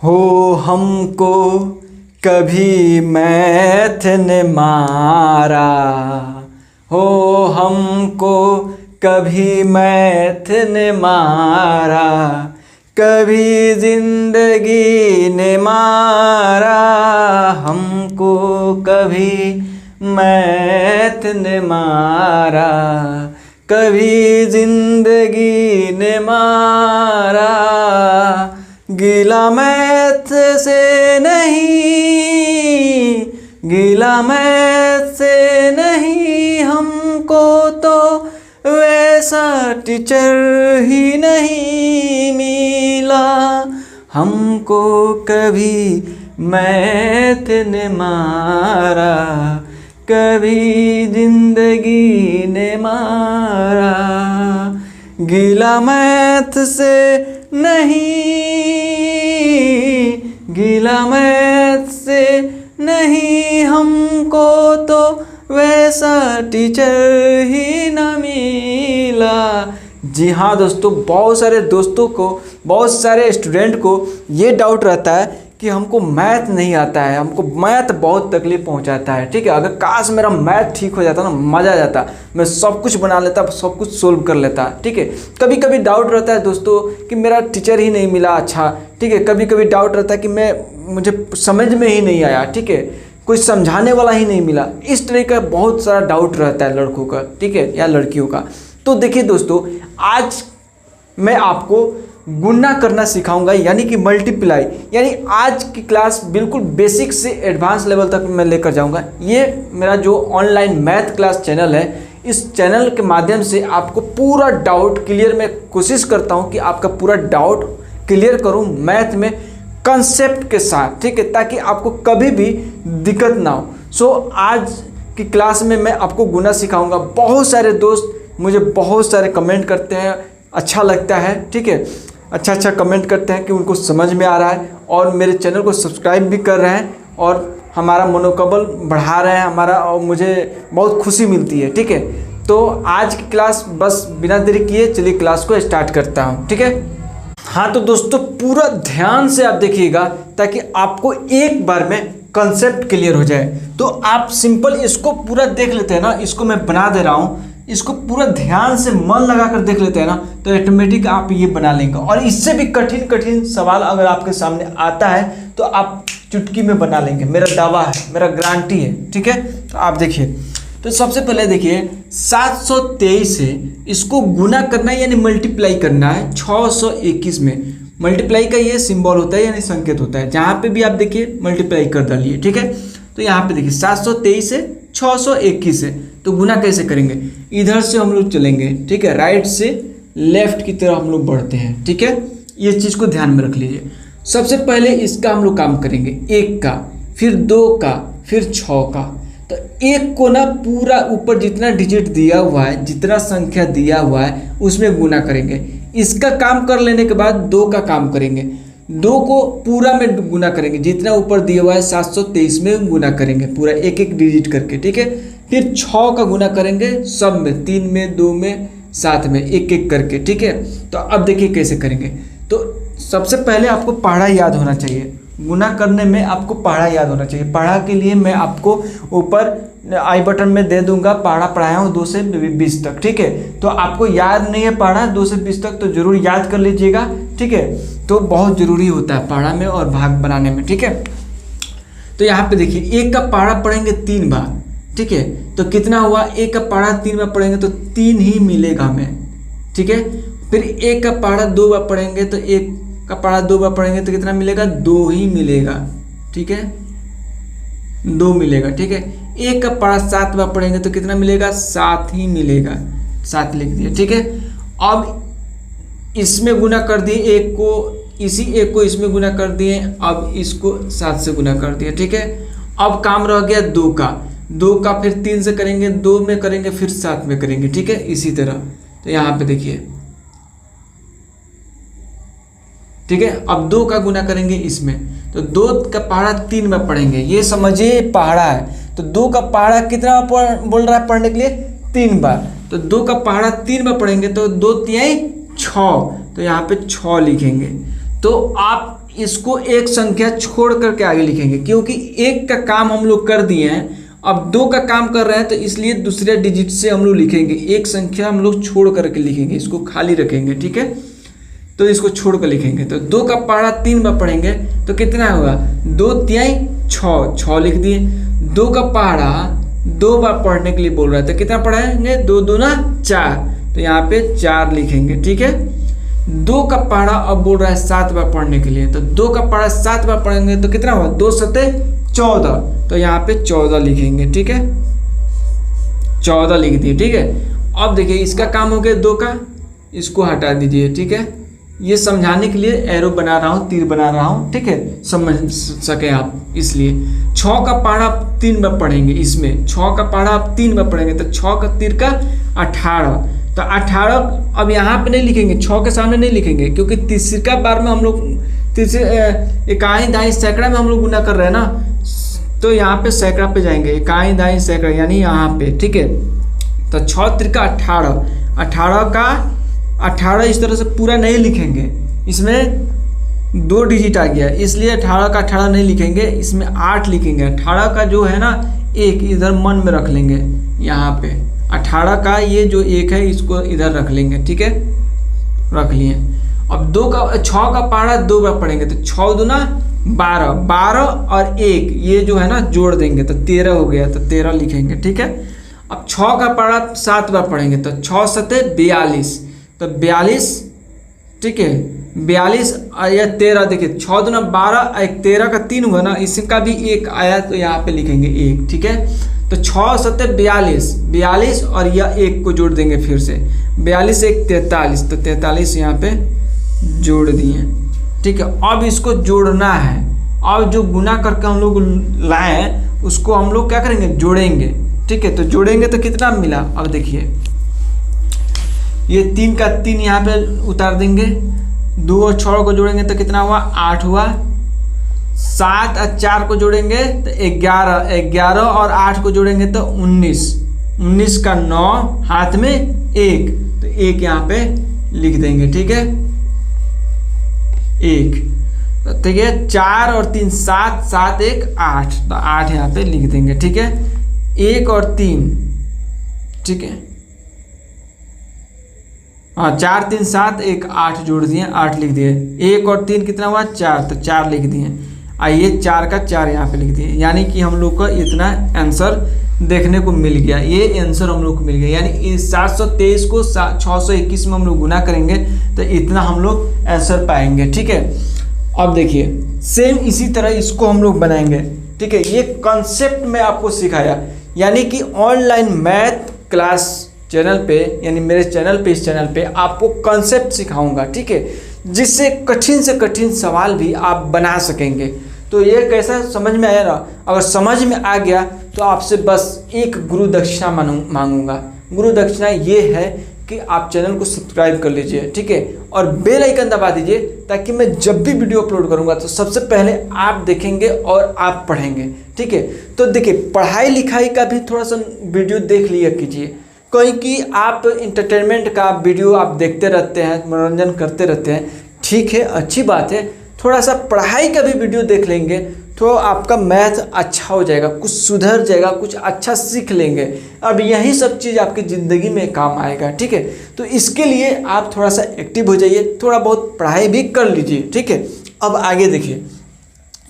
हो हमको कभी मैथ ने मारा, हो हमको कभी मैथ ने मारा, कभी जिंदगी ने मारा, हमको कभी मैथ ने मारा, कभी जिंदगी ने मारा। गिला मैथ से नहीं, गिला मैथ से नहीं, हमको तो वैसा टीचर ही नहीं मिला, हमको कभी मैथ ने मारा, कभी जिंदगी ने मारा। गिला मैथ से नहीं, गिला मैथ से नहीं, हमको तो वैसा टीचर ही न मिला। जी हाँ दोस्तों, बहुत सारे दोस्तों को, बहुत सारे स्टूडेंट को ये डाउट रहता है कि हमको मैथ नहीं आता है, हमको मैथ बहुत तकलीफ पहुंचाता है। ठीक है, अगर काश मेरा मैथ ठीक हो जाता ना, मज़ा आ जाता, मैं सब कुछ बना लेता, सब कुछ सोल्व कर लेता। ठीक है, कभी कभी डाउट रहता है दोस्तों कि मेरा टीचर ही नहीं मिला अच्छा। ठीक है, कभी कभी डाउट रहता है कि मुझे समझ में ही नहीं आया। ठीक है, कोई समझाने वाला ही नहीं मिला। इस तरह का बहुत सारा डाउट रहता है लड़कों का, ठीक है, या लड़कियों का। तो देखिए दोस्तों, आज मैं आपको गुणा करना सिखाऊंगा, यानी कि मल्टीप्लाई। यानी आज की क्लास बिल्कुल बेसिक से एडवांस लेवल तक मैं लेकर जाऊंगा। ये मेरा जो ऑनलाइन मैथ क्लास चैनल है, इस चैनल के माध्यम से आपको पूरा डाउट क्लियर, मैं कोशिश करता हूं कि आपका पूरा डाउट क्लियर करूं मैथ में कंसेप्ट के साथ। ठीक है, ताकि आपको कभी भी दिक्कत ना हो। सो आज की क्लास में मैं आपको गुणा सिखाऊंगा। बहुत सारे दोस्त मुझे बहुत सारे कमेंट करते हैं, अच्छा लगता है। ठीक है, अच्छा कमेंट करते हैं कि उनको समझ में आ रहा है, और मेरे चैनल को सब्सक्राइब भी कर रहे हैं, और हमारा मनोबल बढ़ा रहे हैं हमारा, और मुझे बहुत खुशी मिलती है। ठीक है, तो आज की क्लास बस बिना देरी किए चलिए क्लास को स्टार्ट करता हूँ। ठीक है, हाँ तो दोस्तों पूरा ध्यान से आप देखिएगा, ताकि आपको एक बार में कंसेप्ट क्लियर हो जाए। तो आप सिंपल इसको पूरा देख लेते हैं ना, इसको मैं बना दे रहा हूँ, इसको पूरा ध्यान से मन लगा कर देख लेते हैं ना, तो ऑटोमेटिक आप ये बना लेंगे। और इससे भी कठिन कठिन सवाल अगर आपके सामने आता है तो आप चुटकी में बना लेंगे, मेरा दावा है, मेरा गारंटी है। ठीक है, तो आप देखिए, तो सबसे पहले देखिए 723 से इसको गुना करना है, यानी मल्टीप्लाई करना है 621 में। मल्टीप्लाई का ये सिंबल होता है, यानी संकेत होता है। जहाँ पे भी आप देखिए मल्टीप्लाई कर डालिए। ठीक है, तो यहाँ पे देखिए 723 से 621 है, तो गुना कैसे करेंगे? इधर से हम लोग चलेंगे। ठीक है, राइट से लेफ्ट की तरफ हम लोग बढ़ते हैं। ठीक है, ये चीज़ को ध्यान में रख लीजिए। सबसे पहले इसका हम लोग काम करेंगे, 1 का, फिर 2 का, फिर 6 का। तो 1 को ना पूरा ऊपर जितना डिजिट दिया हुआ है, जितना संख्या दिया हुआ है, उसमें गुना करेंगे। इसका काम कर लेने के बाद 2 का काम करेंगे, 2 को पूरा में गुना करेंगे, जितना ऊपर दिया हुआ है 723 में गुना करेंगे, पूरा एक एक डिजिट करके। ठीक है, फिर 6 का गुना करेंगे सब में, 3 में, 2 में, 7 में, एक एक करके। ठीक है, तो अब देखिए कैसे करेंगे। तो सबसे पहले आपको पहाड़ा याद होना चाहिए। गुना करने में आपको पहाड़ा याद होना चाहिए। पहाड़ा के लिए मैं आपको ऊपर आई बटन में दे दूंगा, पहाड़ा पढ़ाया हूँ 2 से 20 तक। ठीक है, तो आपको याद नहीं है पहाड़ा 2 से 20 तक, तो जरूर याद कर लीजिएगा। ठीक है, तो बहुत ज़रूरी होता है पहाड़ा में और भाग बनाने में। ठीक है, तो यहाँ पे देखिए 1 का पहाड़ा पढ़ेंगे 3 बार। ठीक है, तो कितना हुआ? 1 का पहाड़ा 3 बार पढ़ेंगे तो 3 ही मिलेगा हमें। ठीक है, फिर 1 का पहाड़ा 2 बार पढ़ेंगे तो 1 का पहाड़ा 2 बार पढ़ेंगे तो कितना मिलेगा? 2 ही मिलेगा। ठीक है, 2 मिलेगा। ठीक है, 1 का पहाड़ा 7 बार पढ़ेंगे तो कितना मिलेगा? 7 ही मिलेगा, 7 लिख दिया। ठीक है, अब इसमें गुना कर दिए 1 को, इसी 1 को इसमें गुना कर दिए, अब इसको 7 से गुना कर दिया। ठीक है, अब काम रह गया 2 का। 2 का फिर 3 से करेंगे, 2 में करेंगे, फिर 7 में करेंगे। ठीक है, इसी तरह। तो यहाँ पे देखिए, ठीक है, अब 2 का गुना करेंगे इसमें, तो 2 का पहाड़ा 3 में पढ़ेंगे। ये समझिए पहाड़ा है, तो 2 का पहाड़ा कितना बोल रहा है पढ़ने के लिए? 3 बार। तो 2 का पहाड़ा 3 बार पढ़ेंगे तो 2 तिहाई 6, तो यहाँ पे 6 लिखेंगे। तो आप इसको एक संख्या छोड़ करके आगे लिखेंगे, क्योंकि एक का काम हम लोग कर दिए हैं, अब 2 का काम कर रहे हैं, तो इसलिए दूसरे डिजिट से हम लोग लिखेंगे। एक संख्या हम लोग छोड़ करके लिखेंगे, इसको खाली रखेंगे, ठीक है। तो इसको छोड़ कर लिखेंगे, तो 2 का पहाड़ा 3 बार पढ़ेंगे तो कितना होगा, 2 तिहाई 6, 6 लिख दिए। 2 का पहाड़ा 2 बार पढ़ने के लिए बोल रहा है, तो कितना पढ़ाएंगे, 2 दूना 4, तो यहाँ पे 4 लिखेंगे, ठीक है। 2 का पहाड़ा अब बोल रहा है 7 बार पढ़ने के लिए, तो 2 का पहाड़ा 7 बार पढ़ेंगे तो कितना होगा, 2 सते 14, तो यहाँ पे 14 लिखेंगे, ठीक है। 14 लिख दिए, ठीक है। अब देखिए इसका काम हो गया 2 का, इसको हटा दीजिए, ठीक है। ये समझाने के लिए एरो बना रहा हूँ, तीर बना रहा हूँ, ठीक है, समझ सके आप, इसलिए। 6 का पहाड़ा 3 बार पढ़ेंगे, इसमें 6 का पहाड़ा आप 3 बार पढ़ेंगे, तो 6 का तीर का 18, तो 18 अब यहाँ पे नहीं लिखेंगे, 6 के सामने नहीं लिखेंगे, क्योंकि तीसरा बार में हम लोग इकाई दाई सैकड़ा में हम लोग गुना कर रहे हैं ना, तो यहाँ पे सैकड़ा पे जाएंगे, इकाई दाई सैकड़ा यानी यहाँ पे, ठीक है। तो 6 त्रिका 18, 18 का 18 इस तरह से पूरा नहीं लिखेंगे, इसमें 2 डिजिट आ गया, इसलिए 18 का 18 नहीं लिखेंगे, इसमें 8 लिखेंगे। 18 का जो है ना 1 इधर मन में रख लेंगे, यहाँ पे 18 का ये जो 1 है इसको इधर रख लेंगे, ठीक है, रख लिए। अब 6 का पहाड़ा 2 बार पढ़ेंगे, तो 6 दूना 12, 12 और 1 ये जो है ना जोड़ देंगे, तो 13 हो गया, तो 13 लिखेंगे, ठीक है। अब 6 का पहाड़ा 7 बार पढ़ेंगे, तो 6 सते 42, तो 42, ठीक है, 42 या 13, देखिए 6 दूना 12, 1 13 का 3 हुआ ना, इसका भी 1 आया, तो यहाँ पे लिखेंगे 1, ठीक है। तो 6 सते 42, 42 और यह 1 को जोड़ देंगे फिर से, 42 1 43, तो 43 यहाँ पे जोड़ दिए, ठीक है। अब इसको जोड़ना है, अब जो गुना करके हम लोग लाए उसको हम लोग क्या करेंगे, जोड़ेंगे, ठीक है। तो जोड़ेंगे तो कितना मिला, अब देखिए ये 3 का 3 यहाँ पे उतार देंगे, 2 और 6 को जोड़ेंगे तो कितना हुआ, 8 हुआ। 7 और 4 को जोड़ेंगे तो 11, 11 और 8 को जोड़ेंगे तो 19, 19 का 9, हाथ में 1, तो 1 यहाँ पे लिख देंगे, ठीक है, 1। तो ये 4 और 3 7, 7 1 8, तो 8 यहाँ पे लिख देंगे, ठीक है। 1 और 3, ठीक है, हाँ 4 3 7 1 8 जोड़ दिए, 8 लिख दिए। 1 और 3 कितना हुआ, 4, तो 4 लिख दिए। आइए 4 का 4 यहाँ पे लिख दिए, यानी कि हम लोग को इतना आंसर देखने को मिल गया, ये आंसर हम लोग को मिल गया। यानी 723 को 621 में हम लोग गुना करेंगे तो इतना हम लोग आंसर पाएंगे, ठीक है। अब देखिए सेम इसी तरह इसको हम लोग बनाएंगे, ठीक है। ये कॉन्सेप्ट मैं आपको सिखाया, यानी कि ऑनलाइन मैथ क्लास चैनल पे, यानी मेरे चैनल पे, इस चैनल पे आपको कॉन्सेप्ट सिखाऊंगा, ठीक है, जिससे कठिन से कठिन सवाल भी आप बना सकेंगे। तो ये कैसा समझ में आया ना, अगर समझ में आ गया तो आपसे बस एक गुरु दक्षिणा मांगूंगा। गुरु दक्षिणा ये है कि आप चैनल को सब्सक्राइब कर लीजिए, ठीक है, और बेल आइकन दबा दीजिए, ताकि मैं जब भी वीडियो अपलोड करूंगा तो सबसे पहले आप देखेंगे और आप पढ़ेंगे, ठीक है। तो देखिए पढ़ाई लिखाई का भी थोड़ा सा वीडियो देख लिया कीजिए, क्योंकि आप इंटरटेनमेंट का वीडियो आप देखते रहते हैं, मनोरंजन करते रहते हैं, ठीक है, अच्छी बात है। थोड़ा सा पढ़ाई का भी वीडियो देख लेंगे तो आपका मैथ अच्छा हो जाएगा, कुछ सुधर जाएगा, कुछ अच्छा सीख लेंगे। अब यही सब चीज़ आपकी ज़िंदगी में काम आएगा, ठीक है। तो इसके लिए आप थोड़ा सा एक्टिव हो जाइए, थोड़ा बहुत पढ़ाई भी कर लीजिए, ठीक है। अब आगे देखिए,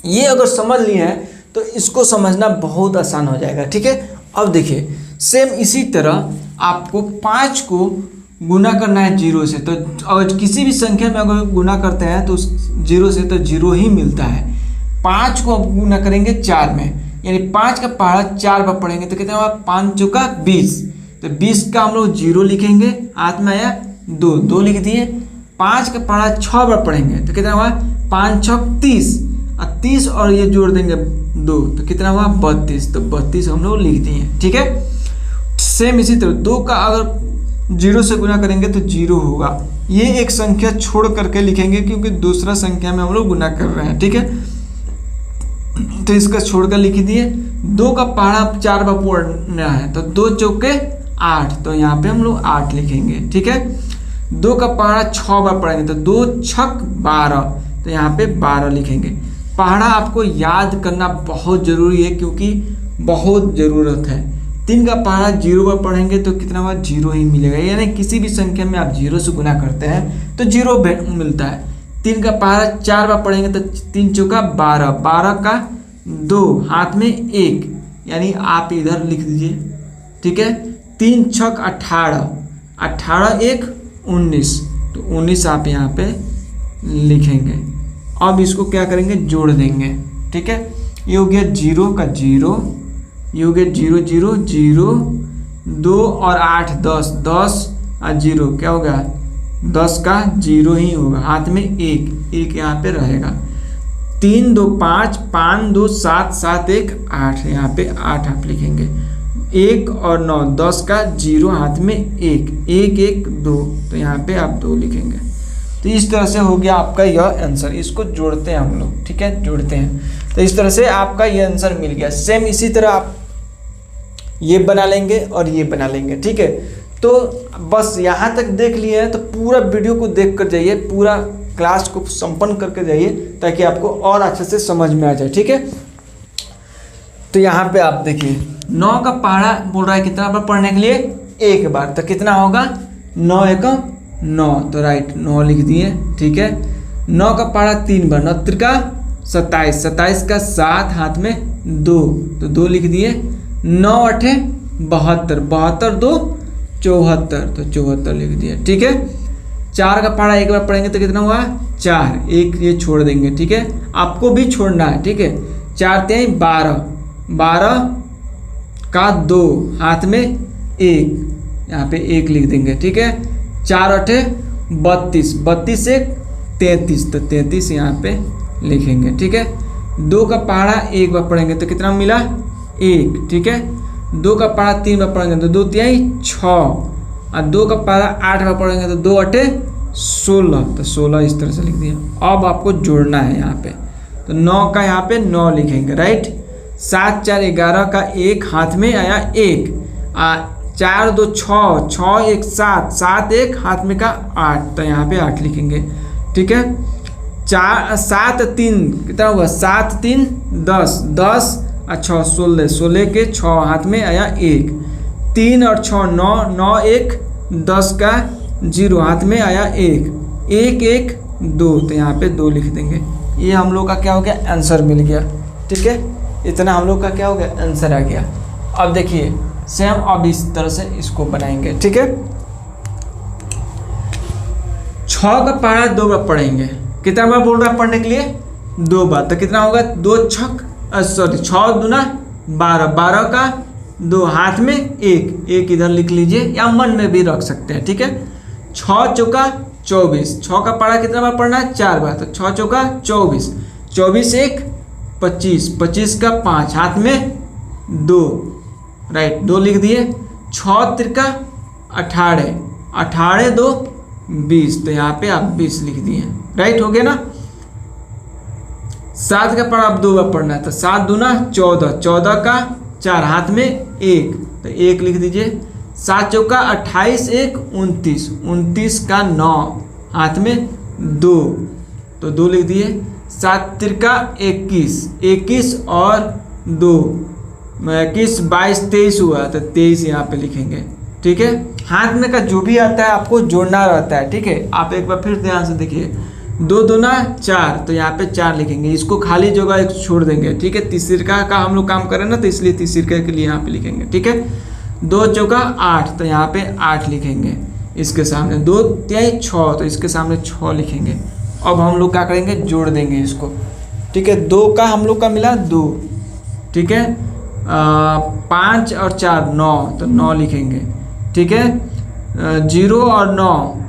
ये अगर समझ लिए हैं तो इसको समझना बहुत आसान हो जाएगा, ठीक है। अब देखिए सेम इसी तरह आपको 5 को गुना करना है 0 से, तो अगर किसी भी संख्या में अगर गुना करते हैं तो 0 से तो 0 ही मिलता है। 5 को अब गुना करेंगे 4 में, यानी 5 का पहाड़ा 4 बार पढ़ेंगे तो कितना हुआ, 5 चौका 20, तो 20 का हम लोग 0 लिखेंगे, हाथ में आया 2, 2 लिख दिए। 5 का पहाड़ा 6 बार पढ़ेंगे तो कितना हुआ, 5 6 30, और 30 और ये जोड़ देंगे 2, तो कितना हुआ 32, तो 32 हम लोग लिख दिए, ठीक है। सेम इसी तरह 2 का अगर 0 से गुना करेंगे तो 0 होगा, ये एक संख्या छोड़ करके लिखेंगे क्योंकि दूसरा संख्या में हम लोग गुना कर रहे हैं, ठीक है। तो इसका छोड़कर लिख दिए। 2 का पहाड़ा 4 बार पढ़ना है तो 2 चौके 8, तो यहाँ पे हम लोग 8 लिखेंगे, ठीक है। 2 का पहाड़ा 6 बार पढ़ेंगे तो 2 छक 12, तो यहाँ पे 12 लिखेंगे। पहाड़ा आपको याद करना बहुत ज़रूरी है क्योंकि बहुत ज़रूरत है। 3 का पहाड़ा 0 पर पढ़ेंगे तो कितना हुआ, 0 ही मिलेगा। यानी किसी भी संख्या में आप 0 से गुना करते हैं तो 0 मिलता है। 3 का पहाड़ा 4 बार पढ़ेंगे तो 3 चौका 12, 12 का 2, हाथ में 1, यानी आप इधर लिख दीजिए, ठीक है। 3 छक 18, 18 1 19, तो 19 आप यहाँ पे लिखेंगे। अब इसको क्या करेंगे, जोड़ देंगे, ठीक है। ये हो गया 0 का 0, ये हो गया 0 0 0, 2 और 8 10, 10 और 0 क्या होगा, 10 का 0 ही होगा, हाथ में 1, 1 यहाँ पे रहेगा। 3 2 5, 5 2 7, 7 1 8, यहाँ पे 8 आप लिखेंगे। 1 और 9 10 का 0, हाथ में 1, 1 1 2, तो यहाँ पे आप 2 लिखेंगे। तो इस तरह से हो गया आपका यह आंसर। इसको जोड़ते हैं हम लोग, ठीक है, जोड़ते हैं। तो इस तरह से आपका ये आंसर मिल गया। सेम इसी तरह आप ये बना लेंगे और ये बना लेंगे, ठीक है। तो बस यहाँ तक देख लिए हैं तो पूरा वीडियो को देख कर जाइए, पूरा क्लास को संपन्न करके जाइए ताकि आपको और अच्छे से समझ में आ जाए, ठीक है। तो यहाँ पे आप देखिए 9 का पहाड़ा बोल रहा है कितना बार पढ़ने के लिए, 1 बार, तो कितना होगा, 9 1 9, तो राइट 9 लिख दिए, ठीक है। 9 का पहाड़ा 3 बार, 9 3 का 27, 27 का 7, हाथ में 2, तो 2 लिख दिए। 9 8 72, 72 2 74, तो 74 लिख दिया, ठीक है। 4 का पहाड़ा 1 बार पढ़ेंगे तो कितना हुआ, 4, 1 ये छोड़ देंगे, ठीक है, आपको भी छोड़ना है, ठीक है। 4 3 12, 12 का 2, हाथ में 1, यहाँ पे 1 लिख देंगे, ठीक है। 4 8 32, 32 1 33, तो 33 यहाँ पे लिखेंगे, ठीक है। 2 का पहाड़ा 1 बार पढ़ेंगे तो कितना मिला, 1, ठीक है। 2 का पहाड़ा 3 बार पढ़ेंगे तो 2 3 6, और 2 का पहाड़ा 8 बार पढ़ेंगे तो 2 8 16, तो 16 इस तरह से लिख दिया। अब आपको जोड़ना है यहाँ पे, तो 9 का यहाँ पे 9 लिखेंगे, राइट। 7 4 11 का 1, हाथ में आया 1, 4 2 6, 6 1 7, 7 1 हाथ में का 8, तो यहाँ पे 8 लिखेंगे, ठीक है। 4 7 3 कितना हुआ, 7 3 10, 10 और 6 16, 16 के 6, हाथ में आया 1, 3 और 6 9, 9 1 10 का 0, हाथ में आया 1, 1 1 2, तो यहाँ पे 2 लिख देंगे। ये हम लोग का क्या हो गया, आंसर मिल गया, ठीक है। इतना हम लोग का क्या हो गया, आंसर आ गया। अब देखिए सेम अब इस तरह से इसको बनाएंगे, ठीक है। 6 का पहाड़ा 2 बार पढ़ेंगे, कितना बार बोल रहा है पढ़ने के लिए, 2 बार, तो कितना होगा, 2 छक 6 दूना 12, 12 का 2, हाथ में 1, 1 इधर लिख लीजिए या मन में भी रख सकते हैं, ठीक है। 6 चौका 24, 6 का पहाड़ा कितना बार पढ़ना है, 4 बार, तो 6 चौका 24, 24 1 25, 25 का 5, हाथ में 2, राइट 2 लिख दिए। 6 3 18, 18 2 20, तो यहाँ पे आप 20 लिख दिए, राइट हो गया ना। 7 का पहाड़ा आप 2 बार पढ़ना है, तो 7 दूना 14, 14 का 4, हाथ में 1, तो 1 लिख दीजिए। 7 चौका 28 1 29, 29 का 9, हाथ में 2, तो 2 लिख दिए। 7 3 21, 21 और 2 21 22 23 हुआ, तो 23 यहाँ पे लिखेंगे, ठीक है। हाथ में का जो भी आता है आपको जोड़ना रहता है, ठीक है। आप एक बार फिर ध्यान से देखिए, 2 दूना 4, तो यहाँ पे 4 लिखेंगे, इसको खाली जगह एक छोड़ देंगे, ठीक है। तीसरा का हम लोग काम करें ना, तो इसलिए तीसरा के लिए यहाँ पे लिखेंगे, ठीक है। 2 चौका 8, तो यहाँ पे 8 लिखेंगे इसके सामने। 2 3 6, तो इसके सामने 6 लिखेंगे। अब हम लोग क्या करेंगे, जोड़ देंगे इसको, ठीक है। 2 का हम लोग का मिला 2, ठीक है। 5 और 4 9, तो 9 लिखेंगे, ठीक है। 0 और 9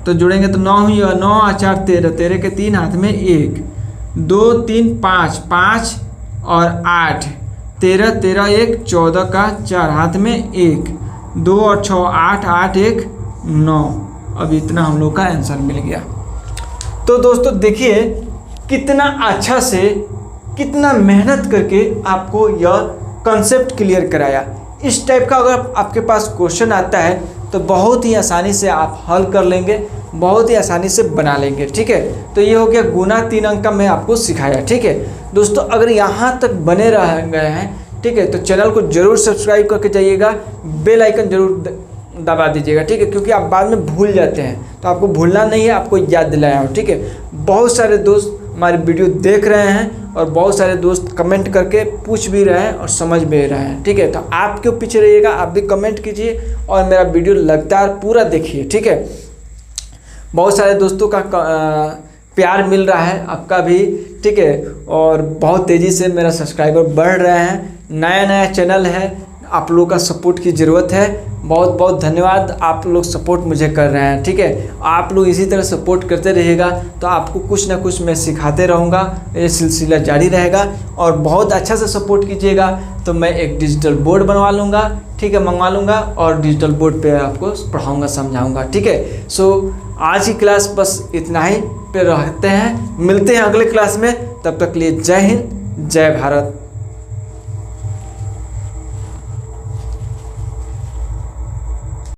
तो जोड़ेंगे तो 9 ही, और 9 और 4 13, 13 के 3, हाथ में 1, 2 3 5, 5 और 8 13, 13 1 14 का 4, हाथ में 1, 2 और 6 8, 8 1 9। अब इतना हम लोग का आंसर मिल गया। तो दोस्तों देखिए कितना अच्छा से, कितना मेहनत करके आपको यह कंसेप्ट क्लियर कराया। इस टाइप का अगर आपके पास क्वेश्चन आता है तो बहुत ही आसानी से आप हल कर लेंगे, बहुत ही आसानी से बना लेंगे। ठीक है, तो ये हो गया गुना 3 अंक का मैं आपको सिखाया। ठीक है दोस्तों, अगर यहाँ तक बने रह गए हैं, ठीक है, तो चैनल को जरूर सब्सक्राइब करके जाइएगा, बेल आइकन जरूर दबा दीजिएगा। ठीक है, क्योंकि आप बाद में भूल जाते हैं, तो आपको भूलना नहीं है, आपको याद दिलाया हूँ। ठीक है, बहुत सारे दोस्त हमारी वीडियो देख रहे हैं और बहुत सारे दोस्त कमेंट करके पूछ भी रहे हैं और समझ भी रहे हैं। ठीक है, तो आप क्यों पीछे रहिएगा, आप भी कमेंट कीजिए और मेरा वीडियो लगातार पूरा देखिए। ठीक है, बहुत सारे दोस्तों का प्यार मिल रहा है, आपका भी। ठीक है, और बहुत तेज़ी से मेरा सब्सक्राइबर बढ़ रहे हैं, नया चैनल है, आप लोगों का सपोर्ट की ज़रूरत है। बहुत बहुत धन्यवाद, आप लोग सपोर्ट मुझे कर रहे हैं। ठीक है, आप लोग इसी तरह सपोर्ट करते रहिएगा तो आपको कुछ ना कुछ मैं सिखाते रहूँगा, ये सिलसिला जारी रहेगा। और बहुत अच्छा से सपोर्ट कीजिएगा तो मैं एक डिजिटल बोर्ड बनवा लूँगा। ठीक है, मंगवा लूँगा और डिजिटल बोर्ड पे आपको पढ़ाऊँगा, समझाऊँगा। ठीक है, सो आज की क्लास बस इतना ही पे रहते हैं, मिलते हैं अगले क्लास में। तब तक के लिए जय हिंद, जय भारत।